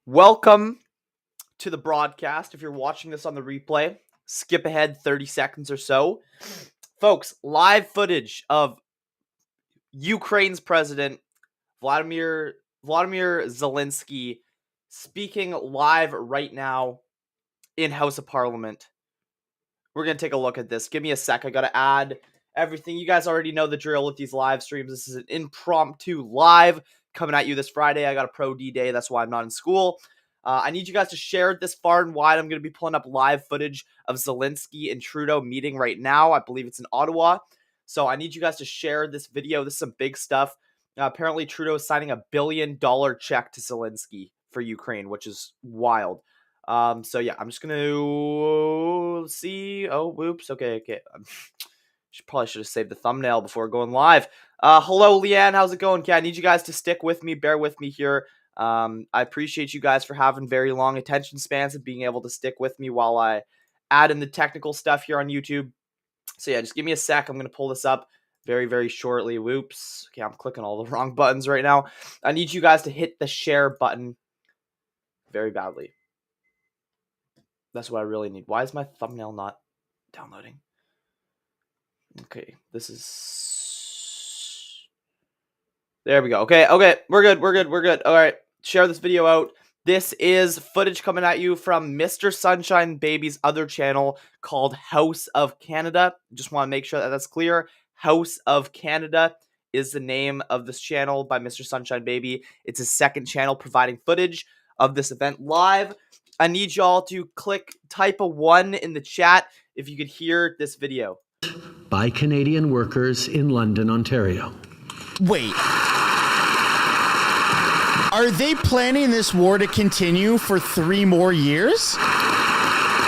Welcome to the broadcast. If you're watching this on the replay, skip ahead 30 seconds or so. Folks, live footage of Ukraine's president, Vladimir Zelensky, speaking live right now in House of Parliament. We're going to take a look at this. Give me a sec. I got to add everything. You guys already know the drill with these live streams. This is an impromptu live coming at you this Friday. I got a pro D-Day. That's why I'm not in school. I need you guys to share it this far and wide. I'm going to be pulling up live footage of Zelensky and Trudeau meeting right now. I believe it's in Ottawa. So I need you guys to share this video. This is some big stuff. Apparently, Trudeau is signing $1 billion check to Zelensky for Ukraine, which is wild. So yeah, I'm just gonna see. Oh, whoops. Okay. Probably should have saved the thumbnail before going live. Hello, Leanne. How's it going? Okay, I need you guys to stick with me. Bear with me here. I appreciate you guys for having very long attention spans and being able to stick with me while I add in the technical stuff here on YouTube. So yeah, just give me a sec. I'm gonna pull this up very, very shortly. Whoops. Okay, I'm clicking all the wrong buttons right now. I need you guys to hit the share button very badly. That's what I really need. Why is my thumbnail not downloading? Okay, this is... There we go. Okay, we're good. All right, share this video out. This is footage coming at you from Mr. Sunshine Baby's other channel called House of Canada. Just want to make sure that that's clear. House of Canada is the name of this channel by Mr. Sunshine Baby. It's his second channel providing footage of this event live. I need y'all to type a 1 in the chat if you could hear this video. By Canadian workers in London, Ontario. Wait. Are they planning this war to continue for 3 more years?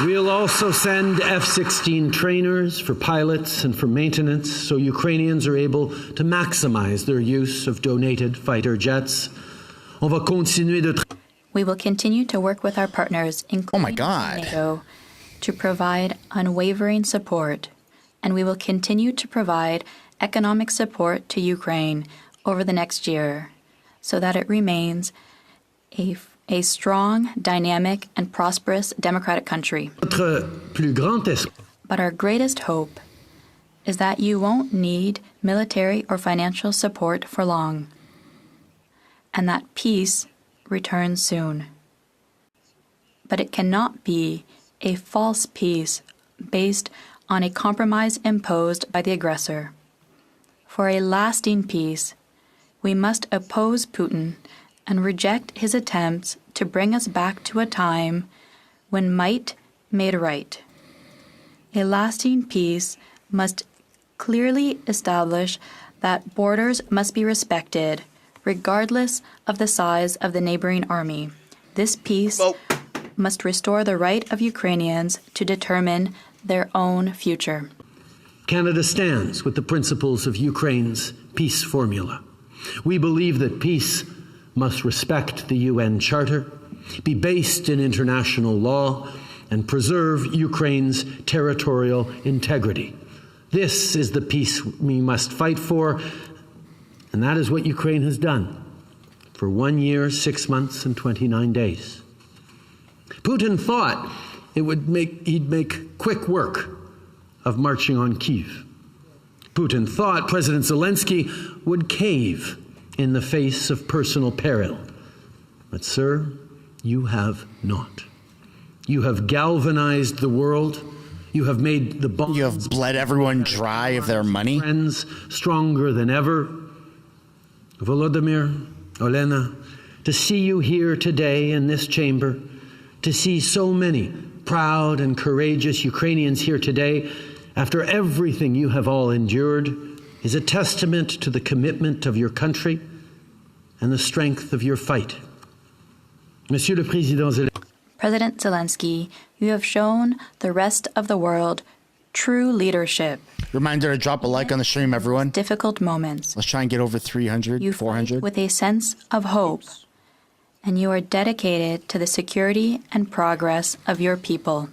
We'll also send F-16 trainers for pilots and for maintenance so Ukrainians are able to maximize their use of donated fighter jets. On va continuer de We will continue to work with our partners, including NATO, to provide unwavering support, and we will continue to provide economic support to Ukraine over the next year so that it remains a strong, dynamic, and prosperous democratic country. But our greatest hope is that you won't need military or financial support for long, and that peace return soon. But it cannot be a false peace based on a compromise imposed by the aggressor. For a lasting peace, we must oppose Putin and reject his attempts to bring us back to a time when might made right. A lasting peace must clearly establish that borders must be respected regardless of the size of the neighboring army. This peace must restore the right of Ukrainians to determine their own future. Canada stands with the principles of Ukraine's peace formula. We believe that peace must respect the UN Charter, be based in international law, and preserve Ukraine's territorial integrity. This is the peace we must fight for, and that is what Ukraine has done for 1 year, 6 months, and 29 days. Putin thought he'd make quick work of marching on Kyiv. Putin thought President Zelensky would cave in the face of personal peril. But, sir, you have not. You have galvanized the world. You have made the bonds. You have bled everyone dry of their money. Friends stronger than ever. Volodymyr, Olena, to see you here today in this chamber, to see so many proud and courageous Ukrainians here today, after everything you have all endured, is a testament to the commitment of your country and the strength of your fight. Monsieur le Président Zelensky. President Zelensky, you have shown the rest of the world true leadership. Reminder to drop a like on the stream, everyone. Difficult moments. Let's try and get over 300, you 400. Fight with a sense of hope, and you are dedicated to the security and progress of your people.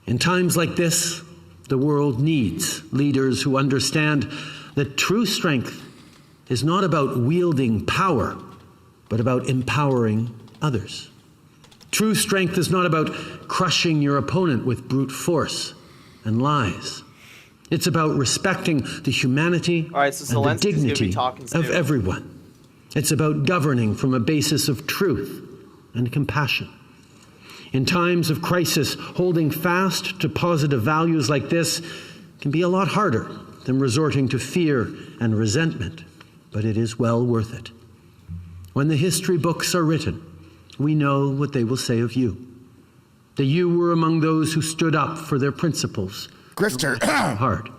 In times like this, the world needs leaders who understand that true strength is not about wielding power, but about empowering others. True strength is not about crushing your opponent with brute force and lies. It's about respecting the humanity and the dignity of everyone. It's about governing from a basis of truth and compassion. In times of crisis, holding fast to positive values like this can be a lot harder than resorting to fear and resentment, but it is well worth it. When the history books are written, we know what they will say of you. That you were among those who stood up for their principles. Grifter. Hard.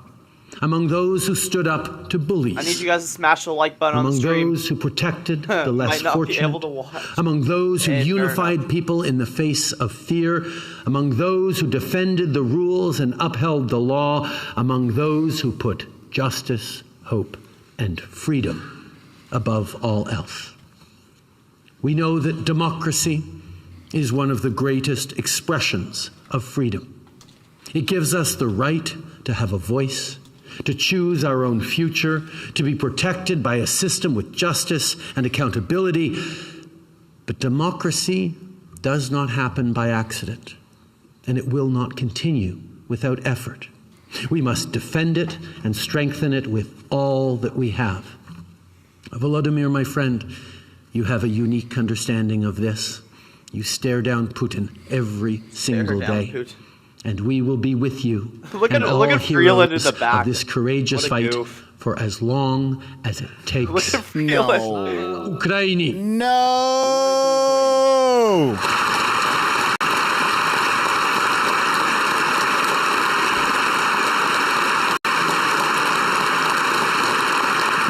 Among those who stood up to bullies. I need you guys to smash the like button on the stream. Among those who protected the less Might not fortunate. be able to watch. Among those who Hey, unified people in the face of fear. Among those who defended the rules and upheld the law. Among those who put justice, hope, and freedom above all else. We know that democracy is one of the greatest expressions of freedom. It gives us the right to have a voice, to choose our own future, to be protected by a system with justice and accountability. But democracy does not happen by accident, and it will not continue without effort. We must defend it and strengthen it with all that we have. Volodymyr, my friend, you have a unique understanding of this. You stare down Putin every single day. Putin. And we will be with you. Look at Freeland in the back. Of this courageous fight goof. For as long as it takes. Look at Freeland. No. Ukraini. No.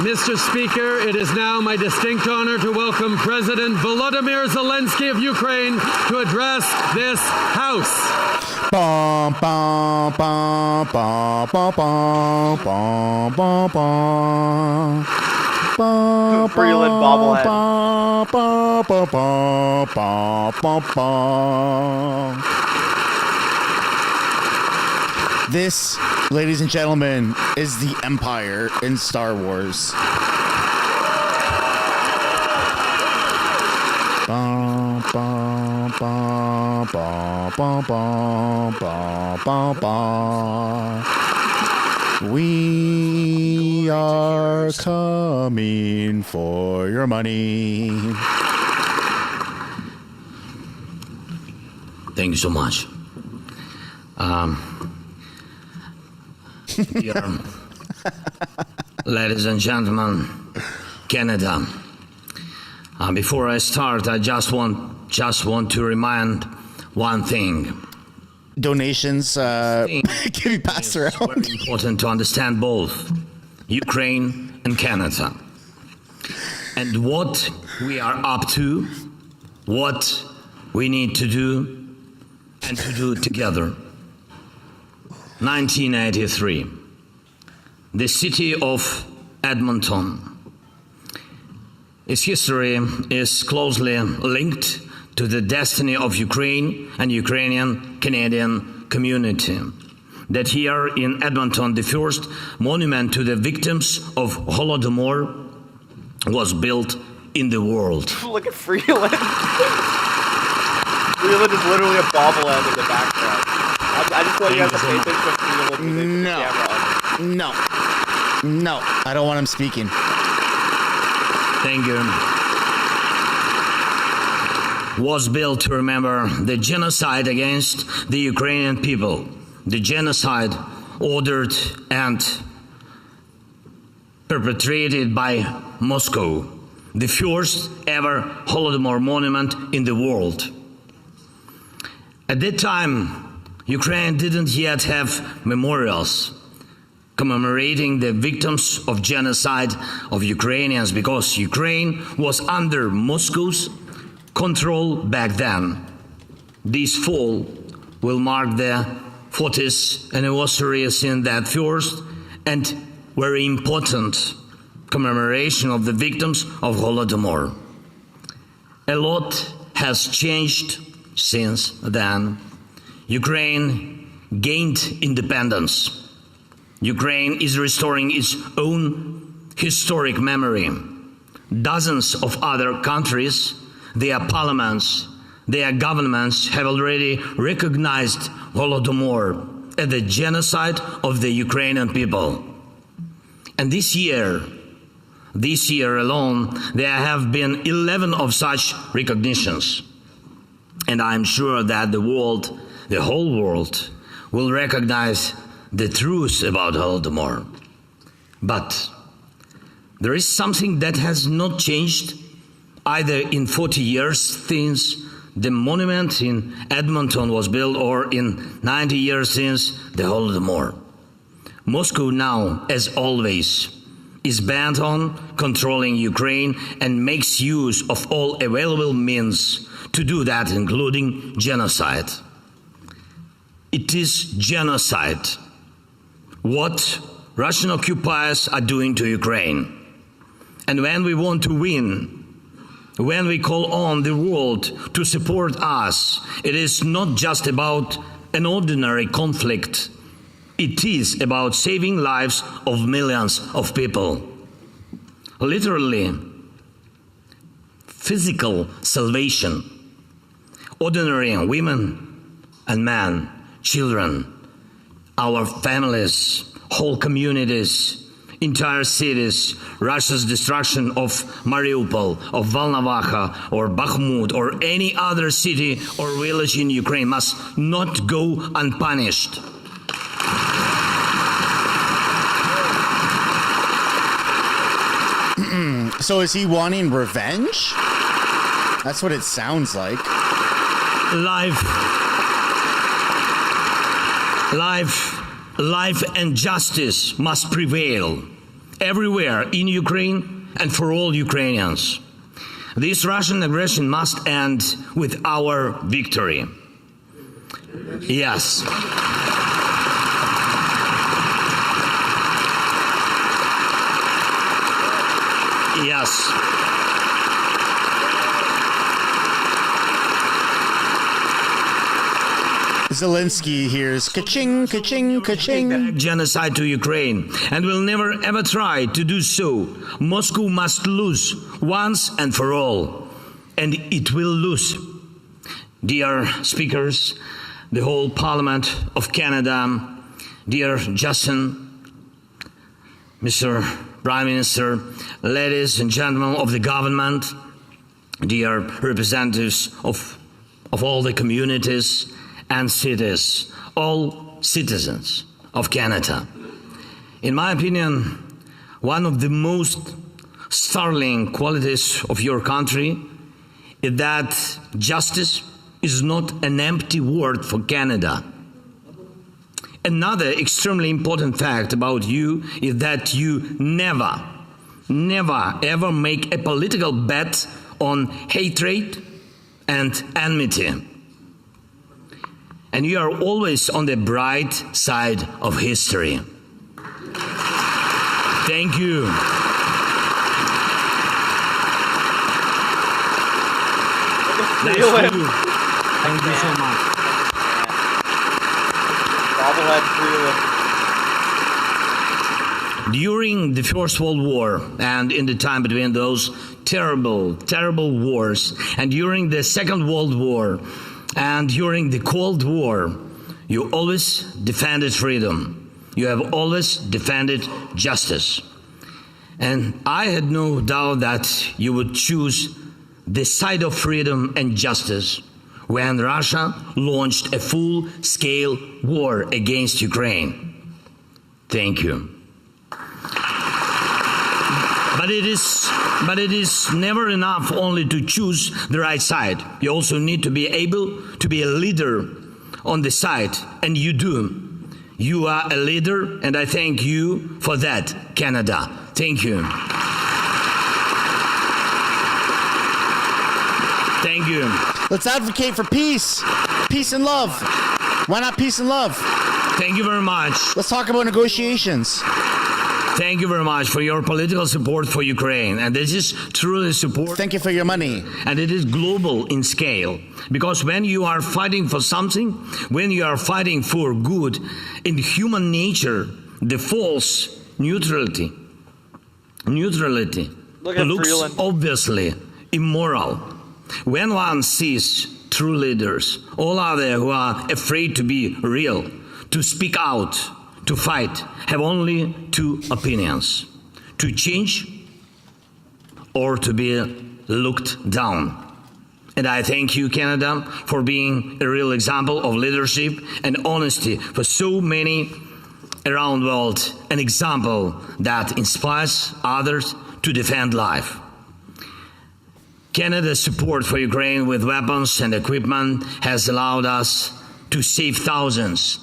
Mr. Speaker, it is now my distinct honor to welcome President Volodymyr Zelensky of Ukraine to address this House. Bum, bum, bum, bum, bum, bum, bum, bum, bum. Freeland bobblehead. Bum, bum, bum, bum, bum, bum. This, ladies and gentlemen, is the Empire in Star Wars. Bum, bum, bum, bum, bum, bum, bum, bum, bum. We are coming for your money. Thank you so much. Dear ladies and gentlemen, Canada. Before I start, I just want to remind one thing. Donations can be passed around. It's very important to understand both Ukraine and Canada, and what we are up to, what we need to do, and to do together. 1983, the city of Edmonton. Its history is closely linked to the destiny of Ukraine and Ukrainian Canadian community. That here in Edmonton, the first monument to the victims of Holodomor was built in the world. Look at Freeland. Freeland is literally a bobblehead in the background. I just want you guys to pay attention to Freeland with the camera up. No, I don't want him speaking. Thank you. Was built to remember the genocide against the Ukrainian people. The genocide ordered and perpetrated by Moscow. The first ever Holodomor monument in the world. At that time, Ukraine didn't yet have memorials commemorating the victims of genocide of Ukrainians because Ukraine was under Moscow's control back then. This fall will mark the 40th anniversary in that first and very important commemoration of the victims of Holodomor. A lot has changed since then. Ukraine gained independence. Ukraine is restoring its own historic memory. Dozens of other countries, their parliaments, their governments have already recognized Holodomor as the genocide of the Ukrainian people. And this year alone, there have been 11 of such recognitions. And I'm sure that the whole world, will recognize the truth about Holodomor. But there is something that has not changed either in 40 years since the monument in Edmonton was built or in 90 years since the Holodomor. Moscow now, as always, is bent on controlling Ukraine and makes use of all available means to do that, including genocide. It is genocide what Russian occupiers are doing to Ukraine. And when we want to win, when we call on the world to support us, it is not just about an ordinary conflict. It is about saving lives of millions of people. Literally, physical salvation. Ordinary women and men, children, our families, whole communities, entire cities. Russia's destruction of Mariupol, of Volnovakha, or Bakhmut, or any other city or village in Ukraine must not go unpunished. So is he wanting revenge? That's what it sounds like. Life and justice must prevail everywhere in Ukraine and for all Ukrainians. This Russian aggression must end with our victory. Yes. Yes. Zelensky hears ka-ching, ka-ching, ka-ching. Genocide to Ukraine, and will never ever try to do so. Moscow must lose once and for all, and it will lose. Dear speakers, the whole Parliament of Canada, dear Justin, Mr. Prime Minister, ladies and gentlemen of the government, dear representatives of all the communities and cities, all citizens of Canada. In my opinion, one of the most startling qualities of your country is that justice is not an empty word for Canada. Another extremely important fact about you is that you never ever make a political bet on hatred and enmity. And you are always on the bright side of history. Thank you. Thank you so much. During the First World War and in the time between those terrible wars, and during the Second World War, and during the Cold War, you always defended freedom. You have always defended justice. And I had no doubt that you would choose the side of freedom and justice when Russia launched a full-scale war against Ukraine. Thank you. But it is never enough only to choose the right side. You also need to be able to be a leader on the side, and you do. You are a leader, and I thank you for that, Canada. Thank you. Thank you. Let's advocate for peace. Peace and love. Why not peace and love? Thank you very much. Let's talk about negotiations. Thank you very much for your political support for Ukraine. And this is truly support. Thank you for your money. And it is global in scale. Because when you are fighting for something, when you are fighting for good, in human nature, the false neutrality looks obviously immoral. When one sees true leaders, all others who are afraid to be real, to speak out, to fight, have only two opinions: to change or to be looked down. And I thank you, Canada, for being a real example of leadership and honesty for so many around the world, an example that inspires others to defend life. Canada's support for Ukraine with weapons and equipment has allowed us to save thousands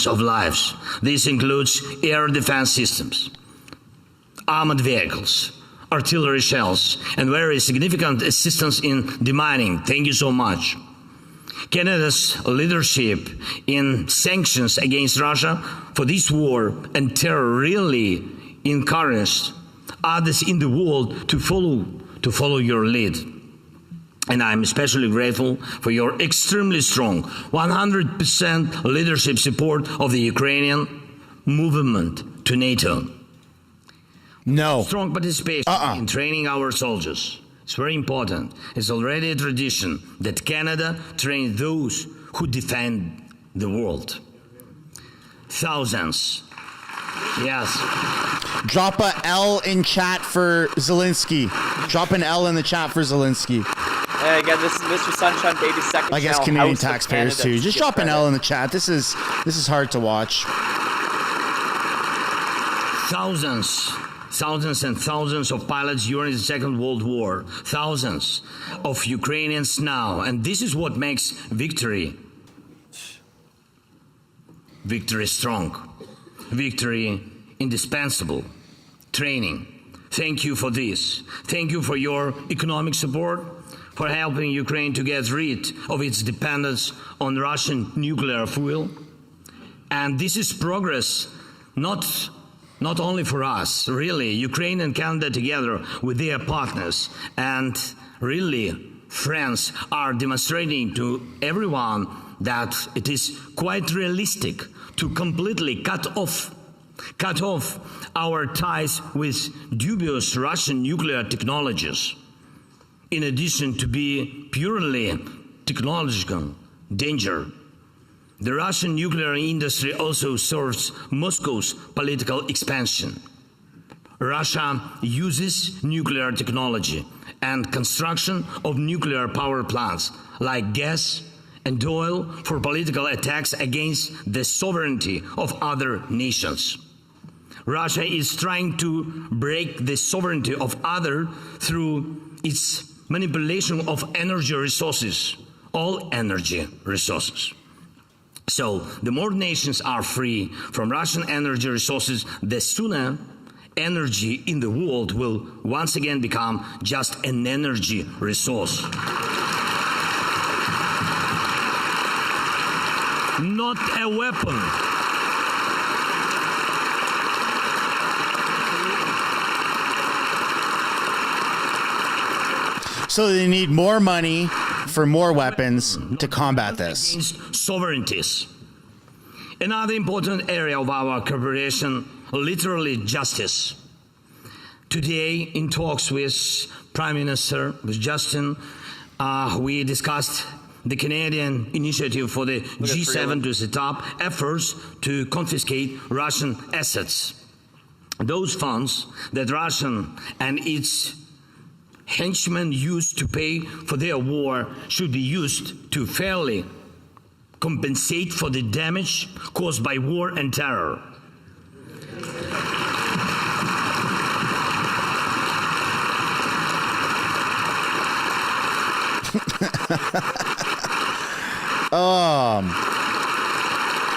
of lives. This includes air defense systems, armored vehicles, artillery shells, and very significant assistance in demining. Thank you so much. Canada's leadership in sanctions against Russia for this war and terror really encouraged others in the world to follow your lead. And I'm especially grateful for your extremely strong 100% leadership support of the Ukrainian movement to NATO. No. Strong participation in training our soldiers. It's very important. It's already a tradition that Canada trains those who defend the world. Thousands. Yes. Drop a L in chat for Zelensky. Drop an L in the chat for Zelensky. And again, this is Mr. Sunshine Baby's second I guess channel, Canadian House of taxpayers Canada. too. Just drop an L in the chat. This is hard to watch. Thousands and thousands of pilots during the Second World War. Thousands of Ukrainians now. And this is what makes victory strong. Victory indispensable. Training. Thank you for this. Thank you for your economic support, for helping Ukraine to get rid of its dependence on Russian nuclear fuel. And this is progress, not only for us, really. Ukraine and Canada together with their partners and really friends are demonstrating to everyone that it is quite realistic to completely cut off our ties with dubious Russian nuclear technologies, in addition to be purely technological danger. The Russian nuclear industry also serves Moscow's political expansion. Russia uses nuclear technology and construction of nuclear power plants like gas and oil for political attacks against the sovereignty of other nations. Russia is trying to break the sovereignty of others through its manipulation of energy resources, all energy resources. So the more nations are free from Russian energy resources, the sooner energy in the world will once again become just an energy resource. Not a weapon. So they need more money for more weapons to combat this. Against sovereignties. Another important area of our cooperation, literally justice. Today, in talks with Prime Minister, with Justin, we discussed the Canadian initiative for the G7 to set up efforts to confiscate Russian assets. Those funds that Russia and its henchmen used to pay for their war should be used to fairly compensate for the damage caused by war and terror.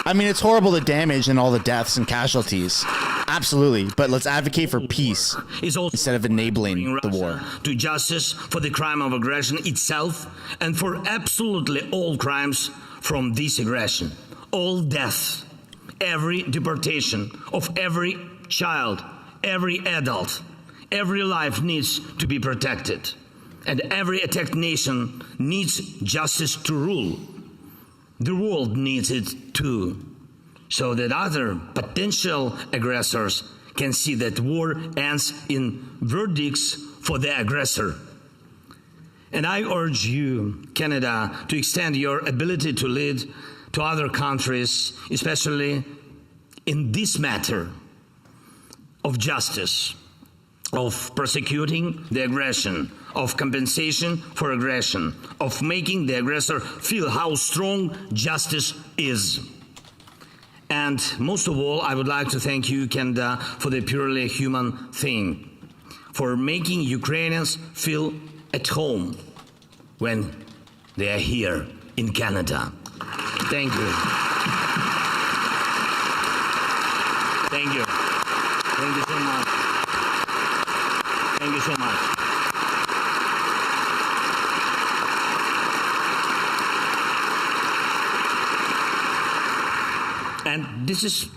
I mean, it's horrible, the damage and all the deaths and casualties. Absolutely, but let's advocate for peace instead of enabling the war. To justice for the crime of aggression itself and for absolutely all crimes from this aggression. All deaths, every deportation of every child, every adult, every life needs to be protected. And every attacked nation needs justice to rule. The world needs it too, so that other potential aggressors can see that war ends in verdicts for the aggressor. And I urge you, Canada, to extend your ability to lead to other countries, especially in this matter of justice, of prosecuting the aggression, of compensation for aggression, of making the aggressor feel how strong justice is. And most of all, I would like to thank you, Canada, for the purely human thing, for making Ukrainians feel at home when they are here in Canada. Thank you. Thank you. Thank you so much. Thank you so much. And this is,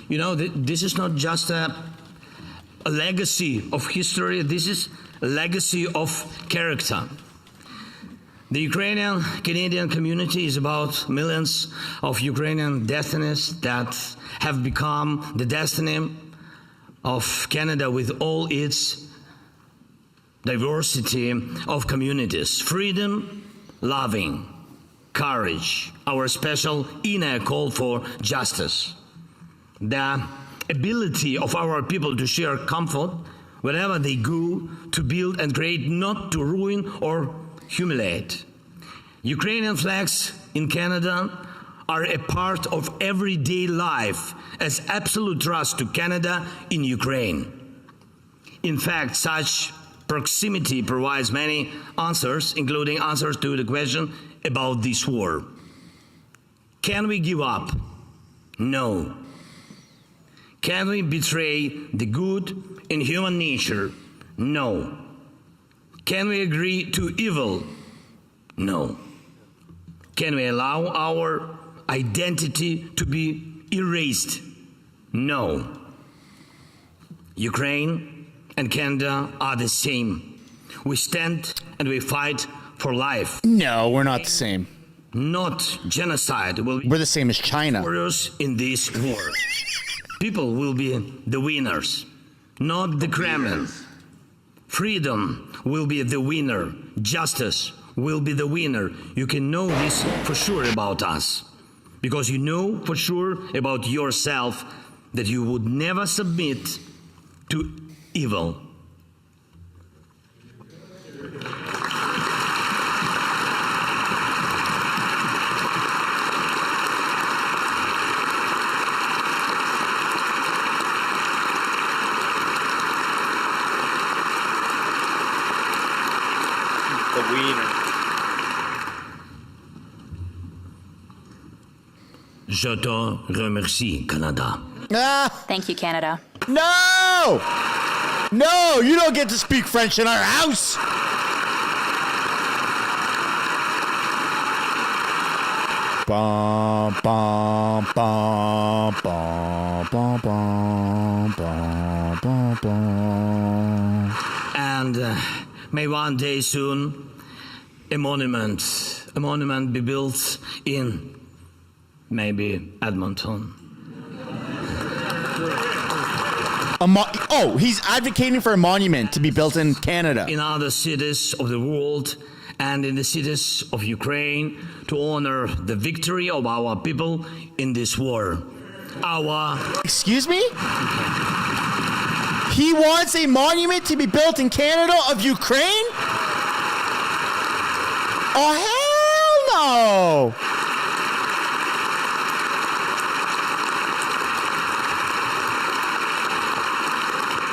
you know, this is not just a legacy of history, this is a legacy of character. The Ukrainian-Canadian community is about millions of Ukrainian destinies that have become the destiny of Canada with all its diversity of communities. Freedom, loving, courage, our special inner call for justice. The ability of our people to share comfort wherever they go, to build and create, not to ruin or humiliate. Ukrainian flags in Canada are a part of everyday life as absolute trust to Canada in Ukraine. In fact, such proximity provides many answers, including answers to the question about this war. Can we give up? No. Can we betray the good in human nature? No. Can we agree to evil? No. Can we allow our identity to be erased? No. Ukraine and Canada are the same. We stand and we fight for life. No, we're not the same. Not genocide. We're the same as China. Warriors in this war. People will be the winners, not the Kremlin. Freedom will be the winner. Justice will be the winner. You can know this for sure about us, because you know for sure about yourself that you would never submit to evil. The wiener. Je te remercie, Canada. Ah, Thank you, Canada. no! No, you don't get to speak French in our house. Bum, bum, bum, bum, bum, bum, bum, bum, bum. And may one day soon a monument be built in maybe Edmonton. Oh, he's advocating for a monument to be built in Canada. In other cities of the world and in the cities of Ukraine to honor the victory of our people in this war. Excuse me? He wants a monument to be built in Canada of Ukraine? Oh, hell no!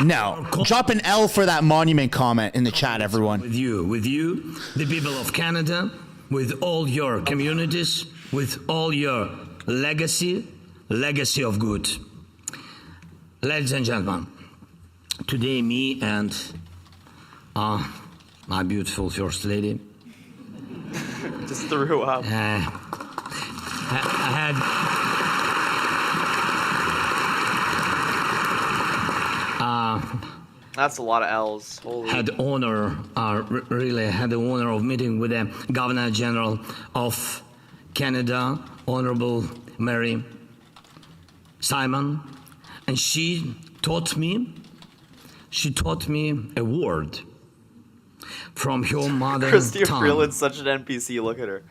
No. Drop an L for that monument comment in the chat, everyone. With you, the people of Canada, with all your communities, with all your legacy of good. Ladies and gentlemen, today me and my beautiful First Lady Just threw up. I had That's a lot of L's. Holy. had the honor of meeting with the Governor General of Canada, Honorable Mary Simon, and she taught me a word. from your mother Christy tongue. Freeland's such an NPC. Look at her.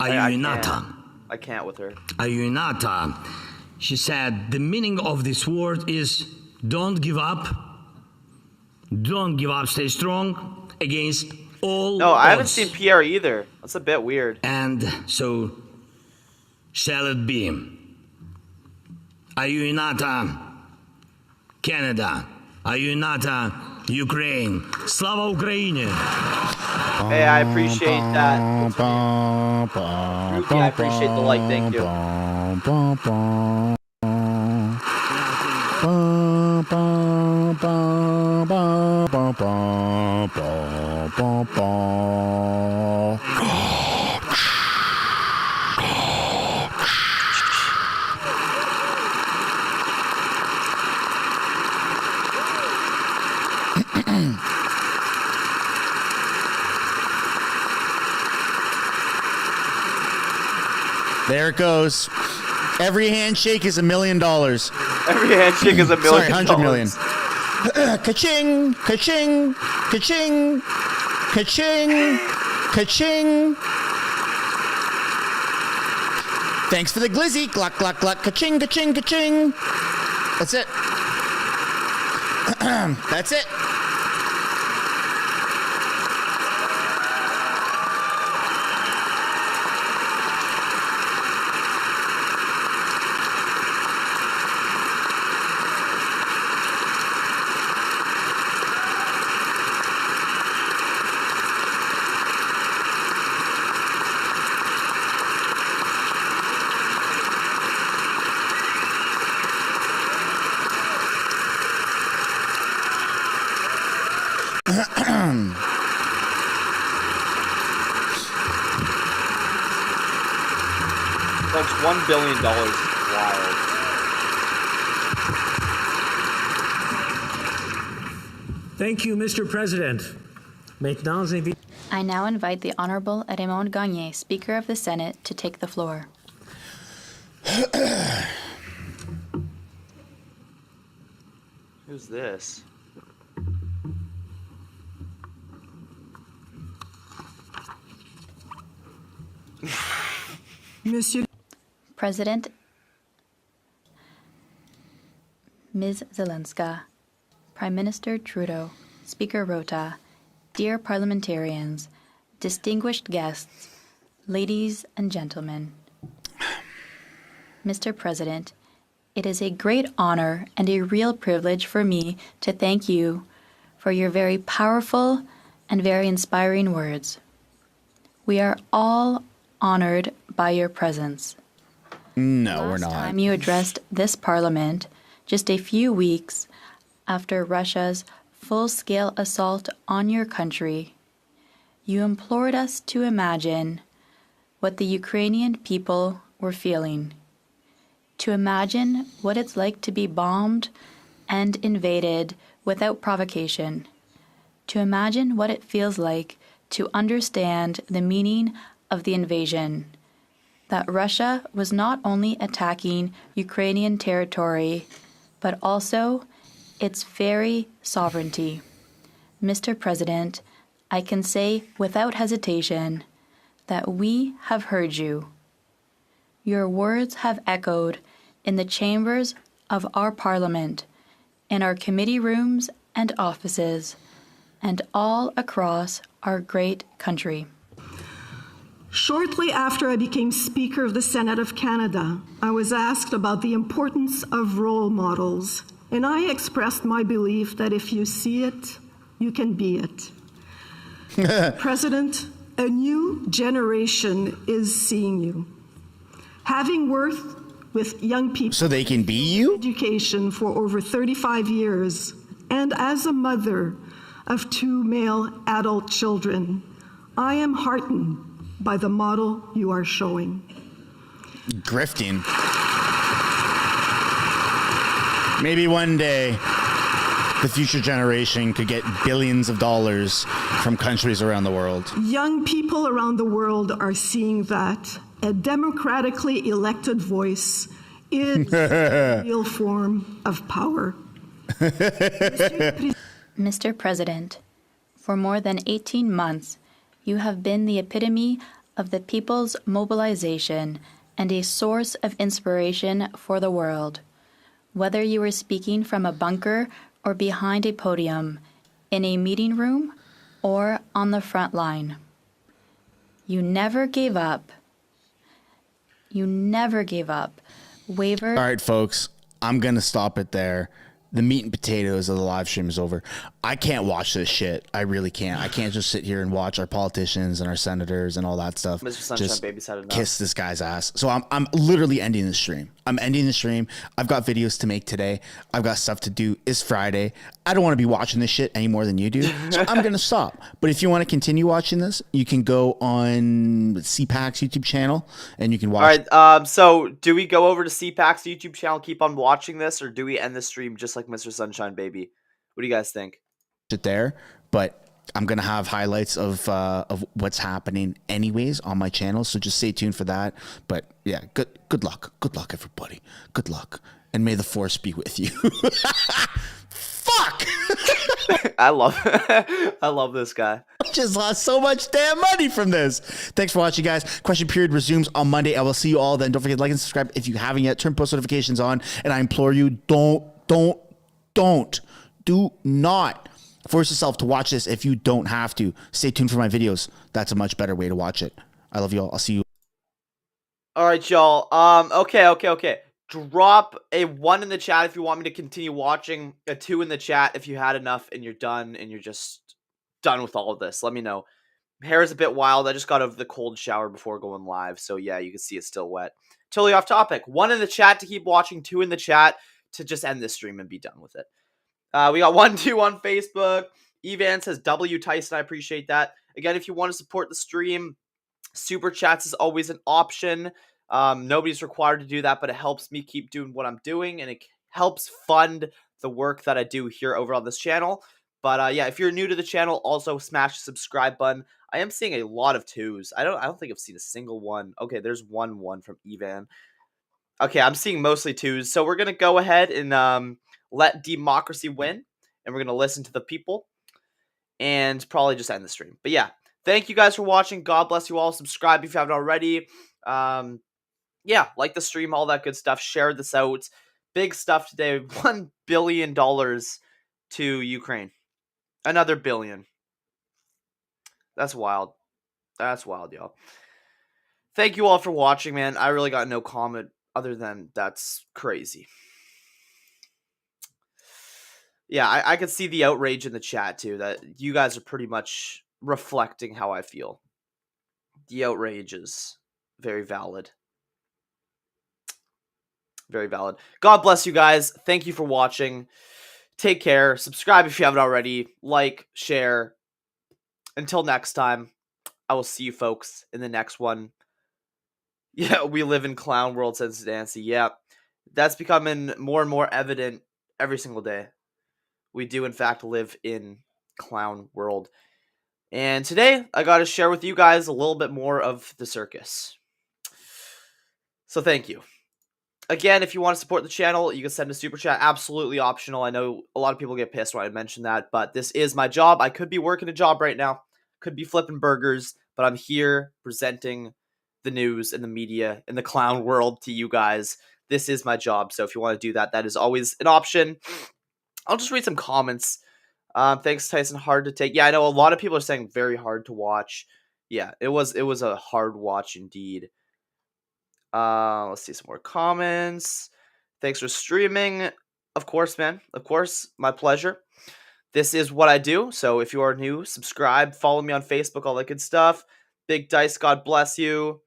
Ayunata. I can't with her. Ayunata. She said the meaning of this word is don't give up. Don't give up. Stay strong against all No, I haven't odds. seen Pierre either. That's a bit weird. And so shall it be. Ayunata, Canada. Ayunata, Ukraine. Slava Ukraine. Hey, I appreciate that. Ruki, I appreciate the like. Thank you. There it goes. Every handshake is $1 million. Every handshake is $1 million. Sorry, 100 million. Ka-ching, ka-ching, ka-ching, ka-ching, ka-ching. Thanks for the glizzy. Gluck, gluck, gluck. Ka-ching, ka-ching, ka-ching. That's it. That's it. Folks, $1 billion is wild. Thank you, Mr. President. I now invite the Honorable Raymond Gagné, Speaker of the Senate, to take the floor. Who's this? President, Ms. Zelensky, Prime Minister Trudeau, Speaker Rota, dear parliamentarians, distinguished guests, ladies and gentlemen. Mr. President, it is a great honor and a real privilege for me to thank you for your very powerful and very inspiring words. We are all honored by your presence. No, we're Last not. time you addressed this parliament, just a few weeks after Russia's full-scale assault on your country, you implored us to imagine what the Ukrainian people were feeling, to imagine what it's like to be bombed and invaded without provocation, to imagine what it feels like to understand the meaning of the invasion, that Russia was not only attacking Ukrainian territory, but also its very sovereignty. Mr. President, I can say without hesitation that we have heard you. Your words have echoed in the chambers of our Parliament, in our committee rooms and offices, and all across our great country. Shortly after I became Speaker of the Senate of Canada, I was asked about the importance of role models, and I expressed my belief that if you see it, you can be it. President, a new generation is seeing you. Having worked with young people So they can be you? education for over 35 years, and as a mother of 2 male adult children, I am heartened by the model you are showing. Grifting. Maybe one day the future generation could get billions of dollars from countries around the world. Young people around the world are seeing that a democratically elected voice is a real form of power. Mr. President, For more than 18 months, you have been the epitome of the people's mobilization and a source of inspiration for the world. Whether you were speaking from a bunker or behind a podium, in a meeting room or on the front line, you never gave up. You never gave up. Wavered. All right, folks, I'm going to stop it there. The meat and potatoes of the live stream is over. I can't watch this shit. I really can't. I can't just sit here and watch our politicians and our senators and all that stuff. Mr. Sunshine just Baby's had enough. kiss this guy's ass. So I'm literally ending the stream. I'm ending the stream. I've got videos to make today. I've got stuff to do. It's Friday. I don't want to be watching this shit any more than you do. So I'm going to stop. But if you want to continue watching this, you can go on CPAC's YouTube channel and you can watch. All right. So do we go over to CPAC's YouTube channel, keep on watching this, or do we end the stream just like Mr. Sunshine Baby? What do you guys think? It there, but I'm gonna have highlights of what's happening anyways on my channel, so just stay tuned for that. But yeah, good luck everybody, good luck, and may the force be with you. Fuck. I love this guy. I just lost so much damn money from this. Thanks for watching, guys. Question period resumes on Monday. I will see you all then. Don't forget to like and subscribe if you haven't yet. Turn post notifications on, and I implore you, do not force yourself to watch this if you don't have to. Stay tuned for my videos. That's a much better way to watch it. I love you all. I'll see you. All right, y'all. Okay. Drop a 1 in the chat if you want me to continue watching, a 2 in the chat if you had enough and you're done and you're just done with all of this. Let me know. Hair is a bit wild. I just got over the cold shower before going live, so yeah, you can see it's still wet. Totally off topic. 1 in the chat to keep watching, 2 in the chat to just end this stream and be done with it. We got 1-2 on Facebook. Evan says W Tyson. I appreciate that. Again, if you want to support the stream, super chats is always an option. Nobody's required to do that, but it helps me keep doing what I'm doing, and it helps fund the work that I do here over on this channel. But yeah, if you're new to the channel, also smash the subscribe button. I am seeing a lot of 2s. I don't think I've seen a single one. Okay, there's one from Evan. Okay, I'm seeing mostly 2s. So we're gonna go ahead and let democracy win, and we're going to listen to the people and probably just end the stream. But yeah, thank you guys for watching. God bless you all. Subscribe if you haven't already. Yeah, like the stream, all that good stuff. Share this out. Big stuff today. $1 billion to Ukraine. Another billion. That's wild. That's wild, y'all. Thank you all for watching, man. I really got no comment other than that's crazy. Yeah, I could see the outrage in the chat, too, that you guys are pretty much reflecting how I feel. The outrage is very valid. Very valid. God bless you guys. Thank you for watching. Take care. Subscribe if you haven't already. Like, share. Until next time, I will see you folks in the next one. Yeah, we live in clown world, says Nancy. Yeah, that's becoming more and more evident every single day. We do, in fact, live in clown world. And today, I got to share with you guys a little bit more of the circus. So thank you. Again, if you want to support the channel, you can send a super chat. Absolutely optional. I know a lot of people get pissed when I mention that, but this is my job. I could be working a job right now. Could be flipping burgers, but I'm here presenting the news and the media and the clown world to you guys. This is my job. So if you want to do that, that is always an option. I'll just read some comments. Thanks, Tyson. Hard to take. Yeah, I know a lot of people are saying very hard to watch. Yeah, it was a hard watch indeed. Let's see some more comments. Thanks for streaming. Of course, man. Of course, my pleasure. This is what I do. So if you are new, subscribe, follow me on Facebook, all that good stuff. Big Dice, God bless you.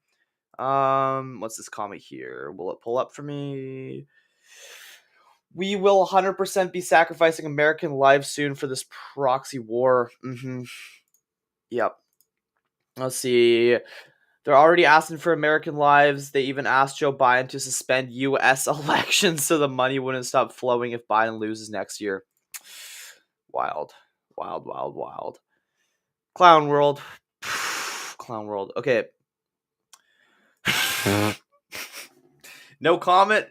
What's this comment here? Will it pull up for me? We will 100% be sacrificing American lives soon for this proxy war. Yep. Let's see. They're already asking for American lives. They even asked Joe Biden to suspend U.S. elections so the money wouldn't stop flowing if Biden loses next year. Wild. Wild, wild, wild. Clown world. Clown world. Okay. No comment.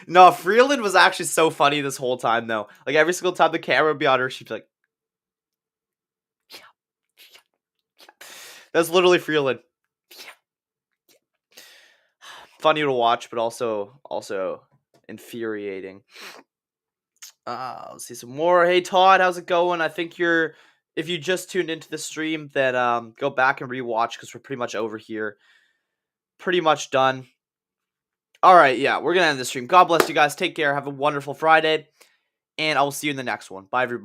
No, Freeland was actually so funny this whole time, though. Like, every single time the camera would be on her, she'd be like, That's literally Freeland. Funny to watch, but also infuriating. Let's see some more. Hey Todd, how's it going? I think if you just tuned into the stream, then go back and rewatch because we're pretty much over here. Pretty much done. All right, yeah, we're gonna end the stream. God bless you guys. Take care. Have a wonderful Friday, and I will see you in the next one. Bye, everybody.